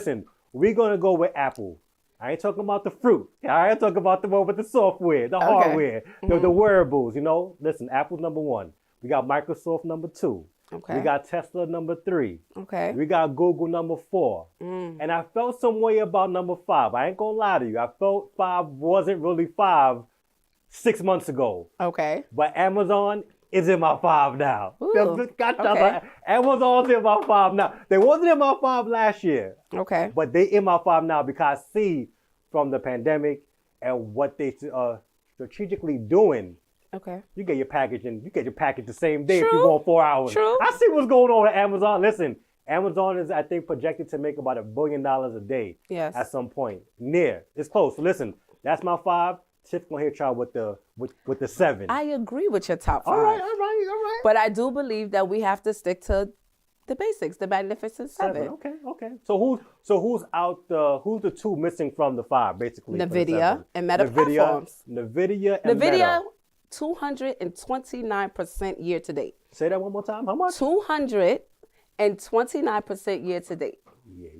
Listen, we're gonna go with Apple. I ain't talking about the fruit. I ain't talking about the one with the software, the hardware, the wearables. Listen, Apple's number one. We got Microsoft number two. Okay. We got Tesla number three. Okay. We got Google number four. And I felt some way about number five. I ain't gonna lie to you. I felt five wasn't really five 6 months ago. Okay. But Amazon is in my five now. Ooh, okay. Amazon's in my five now. They wasn't in my five last year. Okay. But they in my five now because I see from the pandemic and what they strategically doing. Okay. You get your package the same day True. if you go 4 hours. True. I see what's going on at Amazon. Listen, Amazon is, I think, projected to make about $1 billion a day. Yes. At some point. It's close. So listen, that's my five. Tiff gonna hit y'all with the seven. I agree with your top five. All right. But I do believe that we have to stick to the basics, the magnificent seven. Okay. So who's out? Who's the two missing from the five, basically? NVIDIA and Meta platforms. NVIDIA and Meta. 229% year to date. Say that one more time. How much? 229% year to date. Yeah.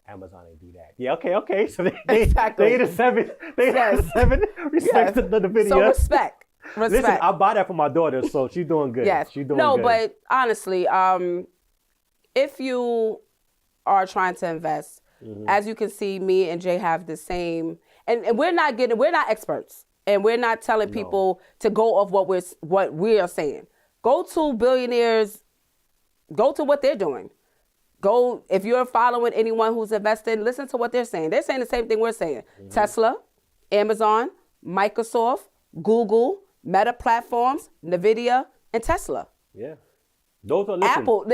Amazon ain't do that. Yeah. Okay. So they Exactly. the seven. They the seven. Respect to the NVIDIA. So respect. Listen, I buy that for my daughter, so she's doing good. Yes. She's doing good. good. But honestly, if you are trying to invest, as you can see, me and Jay have the same, and we're not experts, and we're not telling people to go off what we are saying. Go to billionaires. Go to what they're doing. Go, if you're following anyone who's investing, listen to what they're saying. They're saying the same thing we're saying. Tesla, Amazon, Microsoft, Google, Meta platforms, NVIDIA, and Tesla. Yeah. Those are, listen. Apple.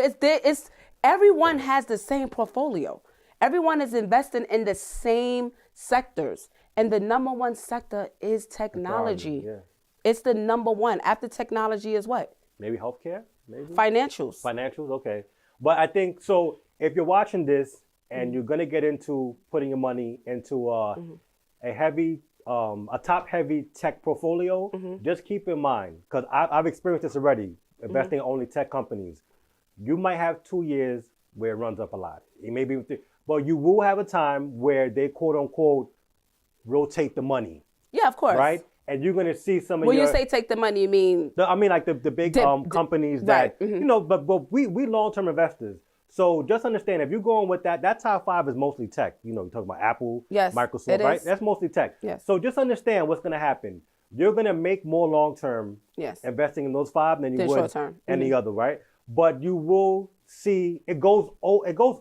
Everyone has the same portfolio. Everyone is investing in the same sectors. And the number one sector is technology. Yeah. It's the number one. After technology is what? Maybe healthcare? Maybe? Financials. Financials, okay. But I think, so if you're watching this and you're going to get into putting your money into a top heavy tech portfolio, just keep in mind, because I've experienced this already, investing in only tech companies. You might have 2 years where it runs up a lot. It may be, but you will have a time where they quote unquote rotate the money. Yeah, of course. Right? And you're going to see some of when you say take the money, you mean? Like the big companies that, right. But we long-term investors. So just understand, if you're going with that top five is mostly tech. You talk about Apple, yes, Microsoft, right? That's mostly tech. Yes. So just understand what's going to happen. You're going to make more long-term investing in those five than you would short-term. Any other, right? But you will see it goes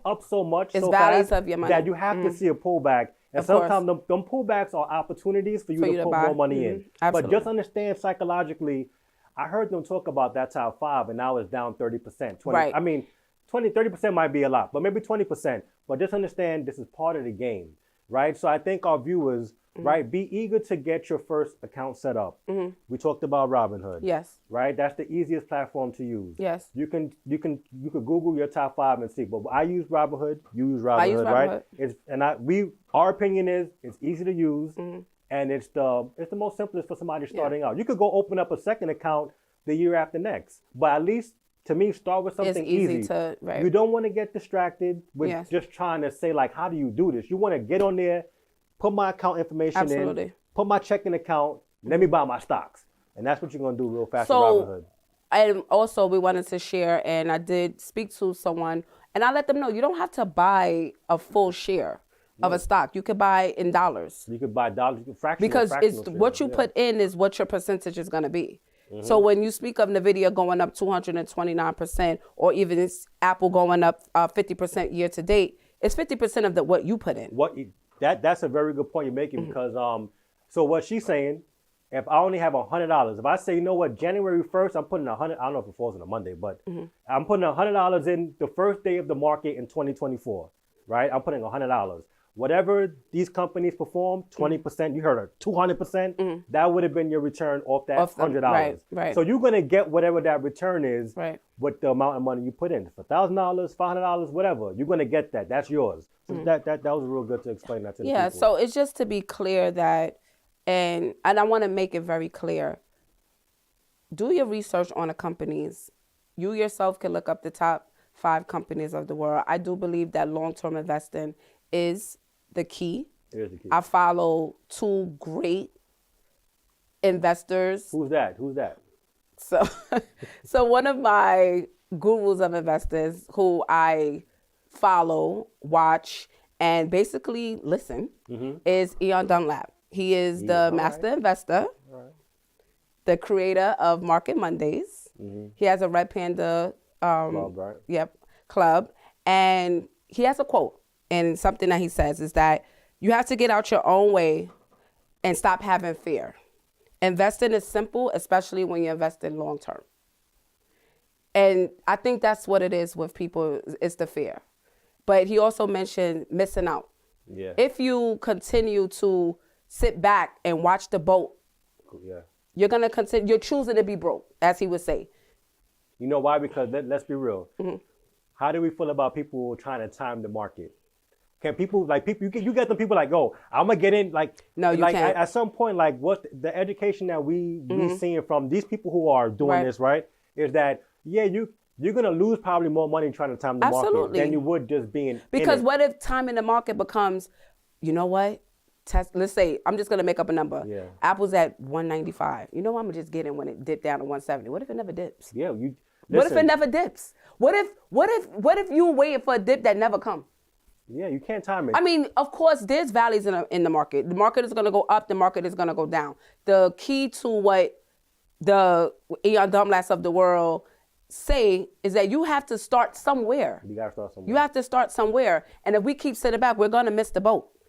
up so much it's so values fast of your money. that you have to see a pullback. And sometimes them pullbacks are opportunities for you to put more money in. Absolutely. But just understand psychologically, I heard them talk about that top five, and now it's down 30%. Right. I mean, 30% might be a lot, but maybe 20%. But just understand this is part of the game, right? So I think our viewers, right, be eager to get your first account set up. We talked about Robinhood. Yes. Right? That's the easiest platform to use. Yes. You could Google your top five and see. But I use Robinhood. You use Robinhood, I use right? Robinhood. Our opinion is it's easy to use, and it's the most simplest for somebody starting out. You could go open up a second account the year after next, but at least to me, start with something easy. Right. You don't want to get distracted with just trying to say like, how do you do this? You want to get on there, put my account information in, put my checking account, let me buy my stocks, and that's what you're gonna do real fast with Robinhood. And also, we wanted to share, and I did speak to someone, and I let them know you don't have to buy a full share of a stock. You could buy in dollars. You could buy dollars, fractional. Because it's what you put in is what your percentage is going to be. So when you speak of NVIDIA going up 229%, or even Apple going up 50% year to date, it's 50% of what you put in. That's a very good point you're making because so what she's saying, if I only have $100, if I say, you know what, January 1st, I'm putting $100. I don't know if it falls on a Monday, but I'm putting $100 in the first day of the market in 2024, right? I'm putting $100. Whatever these companies perform, 20%, you heard her, 200%, that would have been your return off that $100. Right. So you're going to get whatever that return is with the amount of money you put in. For $1,000, $500, whatever, you're going to get that. That's yours. So that was real good to explain that to the people. Yeah, so it's just to be clear that, and I want to make it very clear, do your research on the companies. You yourself can look up the top 5 companies of the world. I do believe that long-term investing is the key. Here's the key. I follow two great investors. Who's that? So, so one of my gurus of investors who I follow, watch, and basically listen is Eon Dunlap. He is the master investor, the creator of Market Mondays. He has a Red Panda Club, right? club. And he has a quote, and something that he says is that you have to get out your own way and stop having fear. Investing is simple, especially when you invest in long term. And I think that's what it is with people, it's the fear. But he also mentioned missing out. Yeah. If you continue to sit back and watch the boat, you're going to continue, you're choosing to be broke, as he would say. You know why? Because let's be real. How do we feel about people trying to time the market? Can people you get the people like, oh, I'm gonna get in No, you can't. At some point, like what the education that we seeing from these people who are doing this, right, is that you're gonna lose probably more money trying to time the market than you would just being because what if timing the market becomes, you know what? Let's say I'm just gonna make up a number. Yeah. Apple's at 195. You know, I'm gonna just get in when it dipped down to 170. What if it never dips? Yeah, What if it never dips? What if you were waiting for a dip that never come? Yeah, you can't time it. I mean, of course, there's valleys in the market. The market is going to go up. The market is going to go down. The key to what the Eon Dunlaps of the world say is that you have to start somewhere. You got to start somewhere. You have to start somewhere. And if we keep sitting back, we're going to miss the boat.